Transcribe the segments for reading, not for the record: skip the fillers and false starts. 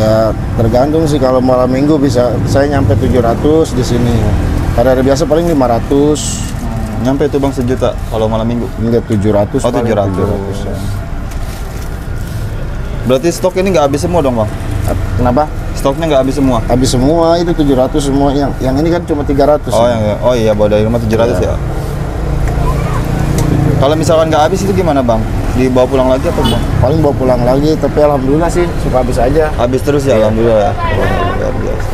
Ya tergantung sih, kalau malam minggu bisa saya nyampe 700 di sini. Pada hari biasa paling 500. Nyampe itu bang sejuta kalau malam minggu? Enggak, 700. Oh, 700 ya. Berarti stok ini nggak habis semua dong bang? Kenapa? Stoknya nggak habis semua? Habis semua, itu 700 semua. Yang ini kan cuma 300. Oh, oh iya, bawa dari rumah 700 ya. Kalau misalkan nggak habis itu gimana bang? Dibawa pulang lagi apa bang? Paling bawa pulang lagi, tapi alhamdulillah sih suka habis aja. Habis terus ya, alhamdulillah ya. Luar biasa.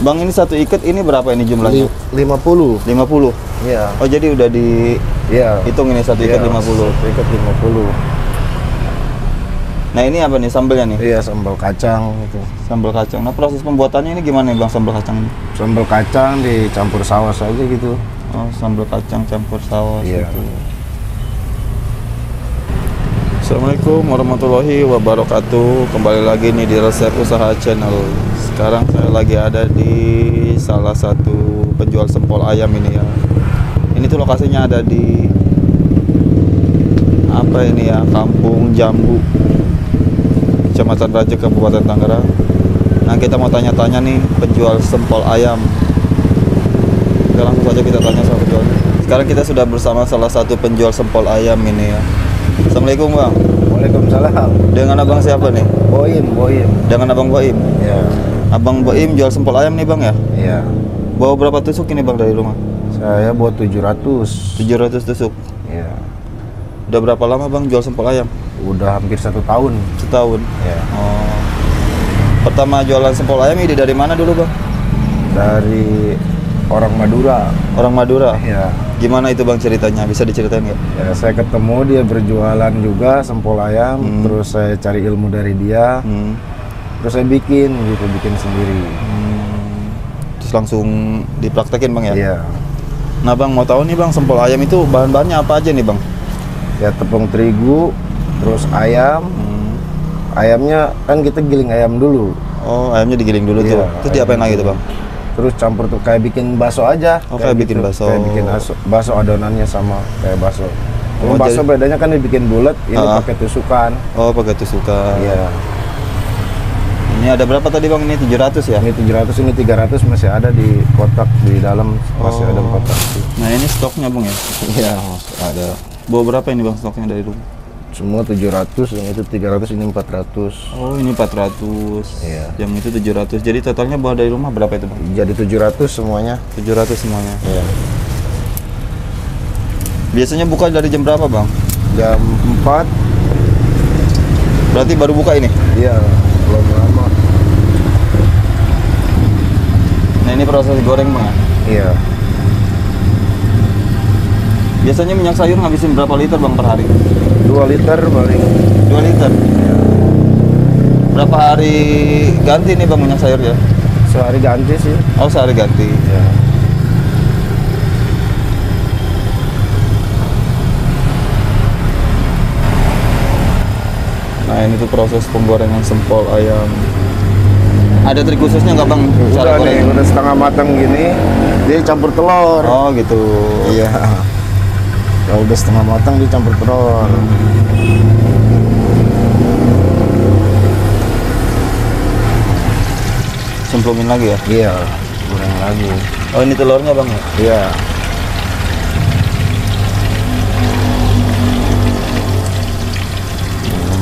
Bang, ini satu ikat ini berapa ini jumlahnya? 50. 50? Iya. Oh, jadi udah hitung ini satu ikat 50? Satu ikat 50. Nah, ini apa nih sambelnya nih? Iya, sambal kacang itu. Sambal kacang. Nah, proses pembuatannya ini gimana nih bang, sambal kacang ini? Sambal kacang dicampur saus aja gitu. Oh, sambal kacang campur saus. Iya. Gitu. Assalamualaikum warahmatullahi wabarakatuh. Kembali lagi nih di Resep Usaha Channel. Sekarang saya lagi ada di salah satu penjual sempol ayam ini ya. Ini tuh lokasinya ada di apa ini ya, Kampung Jambu, Kecamatan Raja, Kabupaten Tangerang. Nah, kita mau tanya-tanya nih penjual sempol ayam. Oke, langsung saja kita tanya sama penjualnya. Sekarang kita sudah bersama salah satu penjual sempol ayam ini ya. Assalamualaikum bang. Waalaikumsalam. Dengan abang siapa nih? Boim. Dengan abang Boim. Ya. Abang Boim jual sempol ayam nih bang ya? Iya. Bawa berapa tusuk ini bang dari rumah? Saya bawa 700. 700 tusuk. Iya. Udah berapa lama bang jual sempol ayam? Udah hampir 1 tahun. Setahun. Ya. Oh. Pertama jualan sempol ayam ini dari mana dulu bang? Dari orang Madura. Orang Madura. Iya. Gimana itu bang ceritanya? Bisa diceritain nggak? Ya, saya ketemu dia berjualan juga sempol ayam, terus saya cari ilmu dari dia, terus saya bikin sendiri. Terus langsung dipraktekin bang ya? Iya. Nah bang, mau tahu nih bang, sempol ayam itu bahan-bahannya apa aja nih bang? Ya, tepung terigu, terus ayam. Ayamnya kan kita giling ayam dulu. Oh, ayamnya digiling dulu Iya, tuh. Terus diapain lagi tuh bang? Terus campur tuh kayak bikin bakso aja. Oh, kayak bikin bakso. Kayak bikin bakso, adonannya sama kayak bakso. Oh, Bakso jadi- bedanya kan dibikin bulat, ini pakai tusukan. Oh, pakai tusukan. Iya. Ini ada berapa tadi bang? Ini 700 ya? Ini 700, ini 300 masih ada di kotak di dalam, masih ada di kotak. Nah ini stoknya bang ya? Iya. Ada. Bawa berapa ini bang stoknya dari rumah? Semua 700, yang itu 300, ini 400. Oh ini 400. Iya. Yang itu 700. Jadi totalnya bawa dari rumah berapa itu bang? Jadi 700 semuanya. 700 semuanya. Iya. Biasanya buka dari jam berapa bang? Jam 4. Berarti baru buka ini? Iya, belum lama. Nah ini proses goreng bang? Iya. Biasanya minyak sayur ngabisin berapa liter bang per hari? 2 liter paling. 2 liter? Iya. Berapa hari ganti nih bang minyak sayur ya? Sehari ganti sih. Oh sehari ganti. Iya. Nah ini tuh proses penggorengan sempol ayam. Ada trik khususnya nggak bang? Udah nih, udah setengah matang gini, dia campur telur. Oh gitu. Iya. Kalau udah setengah matang dia campur telur. Cemplungin lagi ya? Iya, goreng lagi. Oh ini telurnya bang ya? Iya.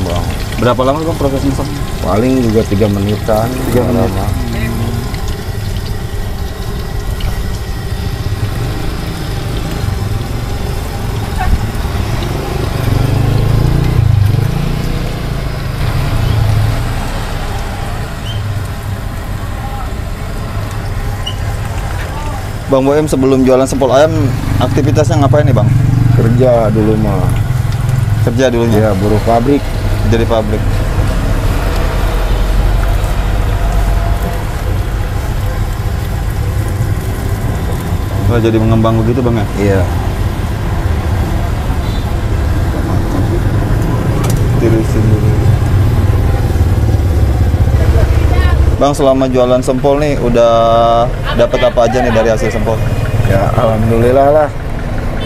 Bang. Berapa lama bang proses masak? Paling juga 3 menitan. 3 menit. Lama. Bang Boem sebelum jualan sempol ayam aktivitasnya ngapain nih bang? Kerja dulu mah. Kerja dulunya? Ya, buruh pabrik. Jadi pabrik. Oh, jadi mengembang begitu bang ya? Iya. Tirisin dulu. Bang selama jualan sempol nih udah dapat apa aja nih dari hasil sempol? Ya, alhamdulillah lah.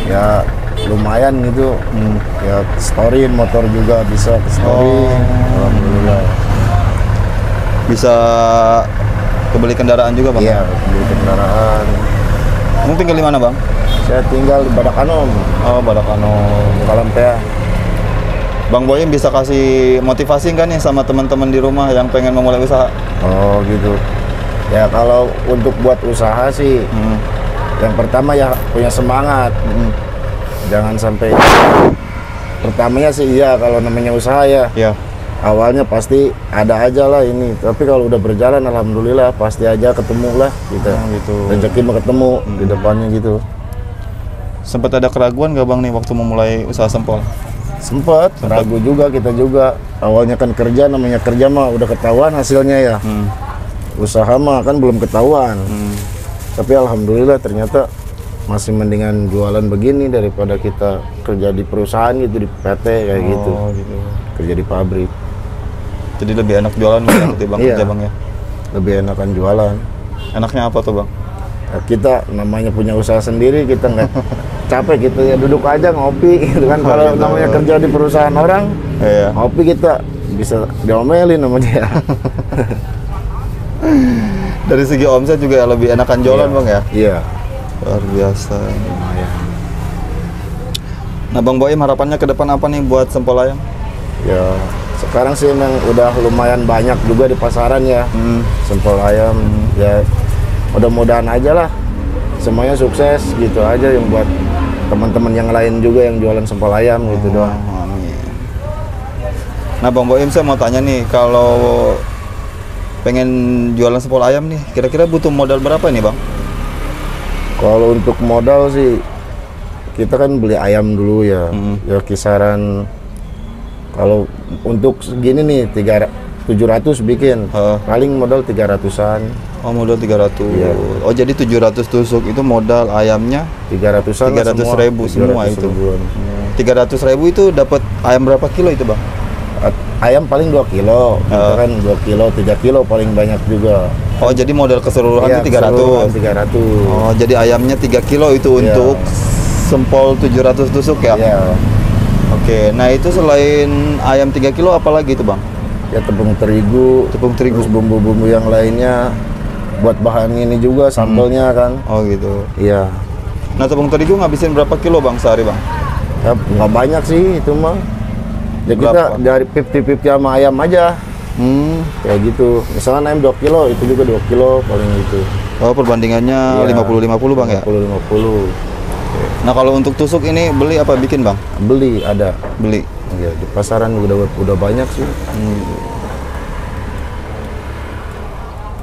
Ya, lumayan gitu. Ya storyin motor juga bisa ke storyin. Alhamdulillah. Bisa kebeli kendaraan juga bang? Iya, beli kendaraan. Kamu tinggal di mana bang? Saya tinggal di Badakanom. Oh Badakano. Kalampea. Bang Boim bisa kasih motivasi nggak nih sama teman-teman di rumah yang pengen memulai usaha? Oh gitu. Ya kalau untuk buat usaha sih, yang pertama ya punya semangat. Jangan sampai. Pertamanya sih iya kalau namanya usaha ya. Iya. Awalnya pasti ada aja lah ini. Tapi kalau udah berjalan, alhamdulillah pasti aja ketemu lah kita. Gitu. Rezeki mah ketemu di depannya gitu. Sempat ada keraguan nggak bang nih waktu memulai usaha sempol? Sempet ragu juga, kita juga awalnya kan kerja, namanya kerja mah udah ketahuan hasilnya ya. Usaha mah kan belum ketahuan. Tapi alhamdulillah ternyata masih mendingan jualan begini daripada kita kerja di perusahaan gitu, di PT kayak gitu. Kerja di pabrik. Jadi lebih enak jualan ketimbang Iya. kerja bang ya? Lebih enakan jualan. Enaknya apa tuh bang? Ya, kita namanya punya usaha sendiri, kita nggak capek gitu ya, duduk aja ngopi gitu kan. Kalau Gitu. namanya kerja di perusahaan orang, Iya. ngopi kita bisa diomelin sama dia. Dari segi omset juga lebih enakan jualan bang ya? Iya. Luar biasa. Lumayan. Nah bang Boim harapannya ke depan apa nih buat sempol ayam? Ya sekarang sih emang udah lumayan banyak juga di pasaran ya. Sempol ayam. Ya mudah-mudahan aja lah semuanya sukses gitu aja, yang buat teman-teman yang lain juga yang jualan sempol ayam gitu doang. Amin. Nah bang Boim saya mau tanya nih, kalau pengen jualan sempol ayam nih, kira-kira butuh modal berapa nih bang? Kalau untuk modal sih kita kan beli ayam dulu ya. Ya kisaran kalau untuk segini nih 700 bikin. Paling modal 300-an. Oh modal 300. Iya. Oh jadi 700 tusuk itu modal ayamnya 300-an 300.000 semua itu. 300.000 itu dapat ayam berapa kilo itu bang? Ayam paling 2 kilo, kita kan 2 kilo, 3 kilo paling banyak juga. Oh jadi modal keseluruhannya Iya, 300. 300. Oh jadi ayamnya 3 kilo itu Iya. untuk sempol 700 tusuk ya? Iya. Oke, nah itu selain ayam 3 kilo apalagi itu bang? Ya tepung terigu, Tepung terigu. terus bumbu-bumbu yang lainnya buat bahan ini juga sambelnya kan. Oh gitu. Iya. Nah tepung terigu ngabisin berapa kilo bang sehari bang? Ya nggak banyak sih itu mah. Ya kita Berapa? dari 50-50 sama ayam aja. Kayak gitu. Misalkan ayam 2 kilo, itu juga 2 kilo paling gitu. Oh perbandingannya Iya. 50-50 bang ya? 50-50. Nah kalau untuk tusuk ini beli apa bikin bang? Beli ada. Beli. Ya, di pasaran udah banyak sih.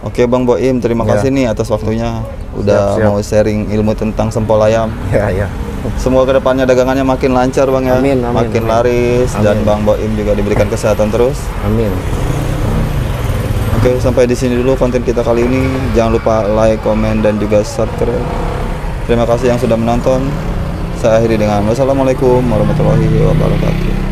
Oke Bang Boim, terima Ya. kasih nih atas waktunya udah Siap, siap. mau sharing ilmu tentang sempol ayam. Ya, ya. Semoga kedepannya dagangannya makin lancar Bang ya, Amin, amin, makin amin. laris dan Amin. Bang Boim juga diberikan kesehatan terus. Amin. Oke, sampai di sini dulu konten kita kali ini. Jangan lupa like, komen dan juga subscribe. Terima kasih yang sudah menonton. Saya akhiri dengan wassalamualaikum warahmatullahi wabarakatuh.